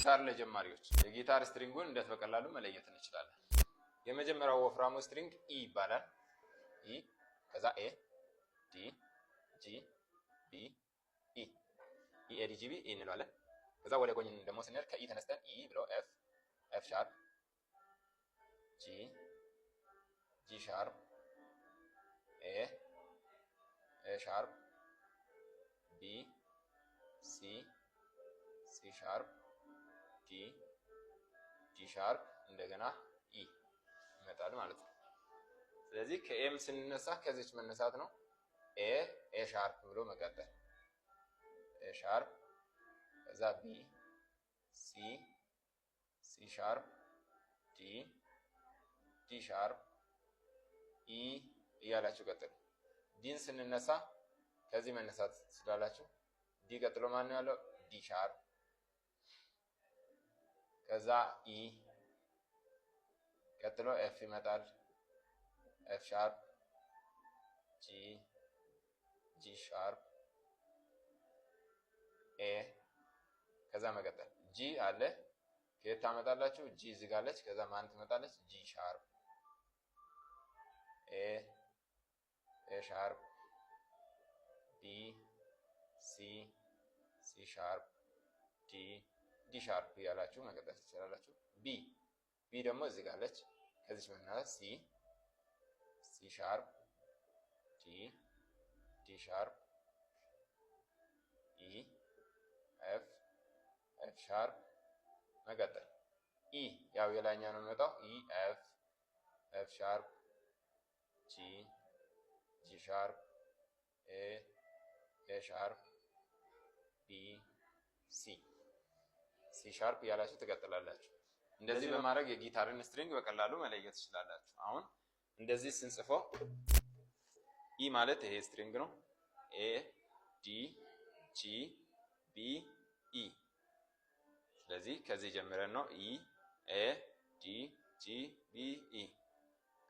ጊታር ለጀማሪዎች የጊታር ስትሪንጉን እንዴት በቀላሉ መለየት እንችላለን? የመጀመሪያው ወፍራሙ ስትሪንግ ኢ ይባላል። ኢ ከዛ ኤ ዲ ጂ ቢ ኢ ኢ ኤ ዲ ጂ ቢ ኢ እንለዋለን። ከዛ ወደ ጎን ደግሞ ስንሄድ ከኢ ተነስተን ኢ ብሎ ኤፍ ኤፍ ሻርፕ ጂ ጂ ሻርፕ ኤ ኤ ሻርፕ ቢ ሲ ሲ ሻርፕ ዲ ዲ ሻርፕ እንደገና ኢ ይመጣል ማለት ነው። ስለዚህ ከኤም ስንነሳ ከዚች መነሳት ነው። ኤ ኤ ሻርፕ ብሎ መቀጠል ኤ ሻርፕ ከዛ ቢ ሲ ሲ ሻርፕ ዲ ዲ ሻርፕ ኢ እያላችሁ ቀጥሉ። ዲን ስንነሳ ከዚህ መነሳት ስላላችሁ ዲ ቀጥሎ ማን ነው ያለው? ዲ ሻርፕ ከዛ ኢ ቀጥሎ ኤፍ ይመጣል። ኤፍ ሻርፕ ጂ ጂ ሻርፕ ኤ ከዛ መቀጠል ጂ አለ ከየት ታመጣላችሁ? ጂ እዚህ ጋር አለች። ከዛ ማን ትመጣለች? ጂ ሻርፕ ኤ ኤ ሻርፕ ቢ ሲ ሲ ሻርፕ ዲ ዲ ሻርፕ ያላችሁ መቀጠል ትችላላችሁ። ቢ ቢ ደግሞ እዚህ ጋር አለች። ከዚች መናት ሲ ሲ ሻርፕ ዲ ዲ ሻርፕ ኢ ኤፍ ኤፍ ሻርፕ መቀጠል ኢ ያው የላይኛው ነው የሚወጣው። ኢ ኤፍ ኤፍ ሻርፕ ጂ ጂ ሻርፕ ኤ ኤ ሻርፕ ቢ ሲ ሲ ሻርፕ ያላችሁ ትቀጥላላችሁ። እንደዚህ በማድረግ የጊታርን ስትሪንግ በቀላሉ መለየት ትችላላችሁ። አሁን እንደዚህ ስንጽፈው ኢ ማለት ይሄ ስትሪንግ ነው። ኤ ዲ ጂ ቢ ኢ ስለዚህ ከዚህ ጀምረን ነው ኢ ኤ ዲ ጂ ቢ ኢ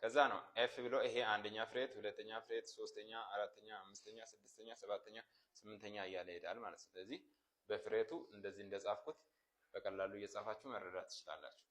ከዛ ነው ኤፍ ብሎ ይሄ አንደኛ ፍሬት፣ ሁለተኛ ፍሬት፣ ሶስተኛ፣ አራተኛ፣ አምስተኛ፣ ስድስተኛ፣ ሰባተኛ፣ ስምንተኛ እያለ ይሄዳል ማለት ነው። ስለዚህ በፍሬቱ እንደዚህ እንደጻፍኩት በቀላሉ እየጻፋችሁ መረዳት ትችላላችሁ።